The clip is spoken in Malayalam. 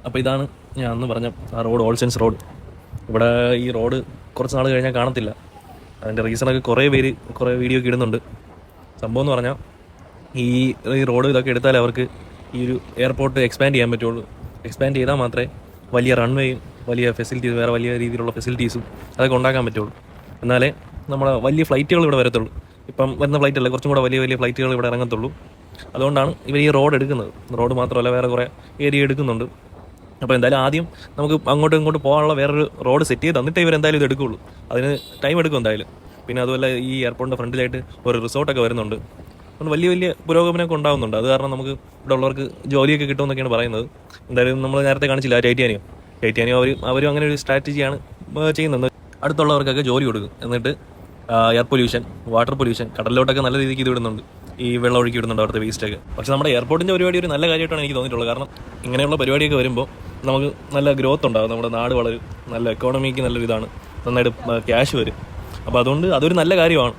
അപ്പോൾ ഇതാണ് ഞാൻ അന്ന് പറഞ്ഞ ആ റോഡ്, ഓൾ സെയിൻസ് റോഡ്. ഇവിടെ ഈ റോഡ് കുറച്ച് നാൾ കഴിഞ്ഞാൽ കാണത്തില്ല. അതിൻ്റെ റീസണൊക്കെ കുറേ പേര് കുറേ വീഡിയോ ഒക്കെ ഇടുന്നുണ്ട്. സംഭവം എന്ന് പറഞ്ഞാൽ ഈ ഈ റോഡ് ഇതൊക്കെ എടുത്താൽ അവർക്ക് ഈ ഒരു എയർപോർട്ട് എക്സ്പാൻഡ് ചെയ്യാൻ പറ്റുള്ളൂ. എക്സ്പാൻഡ് ചെയ്താൽ മാത്രമേ വലിയ റൺവേയും വലിയ ഫെസിലിറ്റീസ്, വേറെ വലിയ രീതിയിലുള്ള ഫെസിലിറ്റീസും അതൊക്കെ ഉണ്ടാക്കാൻ പറ്റുള്ളൂ. എന്നാലേ നമ്മളെ വലിയ ഫ്ലൈറ്റുകൾ ഇവിടെ വരത്തുള്ളൂ. ഇപ്പം വരുന്ന ഫ്ലൈറ്റല്ല, കുറച്ചും കൂടെ വലിയ വലിയ ഫ്ലൈറ്റുകൾ ഇവിടെ ഇറങ്ങത്തുള്ളൂ. അതുകൊണ്ടാണ് ഇവർ ഈ റോഡ് എടുക്കുന്നത്. റോഡ് മാത്രമല്ല വേറെ കുറേ ഏരിയ എടുക്കുന്നുണ്ട്. അപ്പോൾ എന്തായാലും ആദ്യം നമുക്ക് അങ്ങോട്ടും ഇങ്ങോട്ട് പോകാനുള്ള വേറൊരു റോഡ് സെറ്റ് ചെയ്ത് തന്നിട്ടേ ഇവരെന്തായാലും ഇത് എടുക്കുകയുള്ളൂ. അതിന് ടൈം എടുക്കും എന്തായാലും. പിന്നെ അതുപോലെ ഈ എയർപോർട്ടിൻ്റെ ഫ്രണ്ടിലായിട്ട് ഒരു റിസോർട്ടൊക്കെ വരുന്നുണ്ട്. അതുകൊണ്ട് വലിയ വലിയ പുരോഗമനമൊക്കെ ഉണ്ടാകുന്നുണ്ട്. അത് കാരണം നമുക്ക് ഇവിടെ ഉള്ളവർക്ക് ജോലിയൊക്കെ കിട്ടുമെന്നൊക്കെയാണ് പറയുന്നത്. എന്തായാലും നമ്മൾ നേരത്തെ കാണിച്ചില്ല ടൈറ്റാനിയം അവരും അങ്ങനെ ഒരു സ്ട്രാറ്റജിയാണ് ചെയ്യുന്നത്. അടുത്തുള്ളവർക്കൊക്കെ ജോലി കൊടുക്കും. എന്നിട്ട് എയർ പൊല്യൂഷൻ, വാട്ടർ പൊല്യൂഷൻ, കടലിലോട്ടൊക്കെ നല്ല രീതിക്ക് ഇത് വിടുന്നുണ്ട്. ഈ വെള്ളം ഒഴുക്കി വിടുന്നുണ്ട് അവിടുത്തെ വേസ്റ്റൊക്കെ. പക്ഷേ നമ്മുടെ എയർപോർട്ടിൻ്റെ പരിപാടി ഒരു നല്ല കാര്യമായിട്ടാണ് എനിക്ക് തോന്നിയിട്ടുള്ളത്. കാരണം ഇങ്ങനെയുള്ള പരിപാടിയൊക്കെ വരുമ്പോൾ നമുക്ക് നല്ല ഗ്രോത്ത് ഉണ്ടാകും, നമ്മുടെ നാട് വളരും, നല്ല എക്കോണമിക്ക് നല്ലൊരു ഇതാണ്, നന്നായിട്ട് ക്യാഷ് വരും. അപ്പോൾ അതുകൊണ്ട് അതൊരു നല്ല കാര്യമാണ്.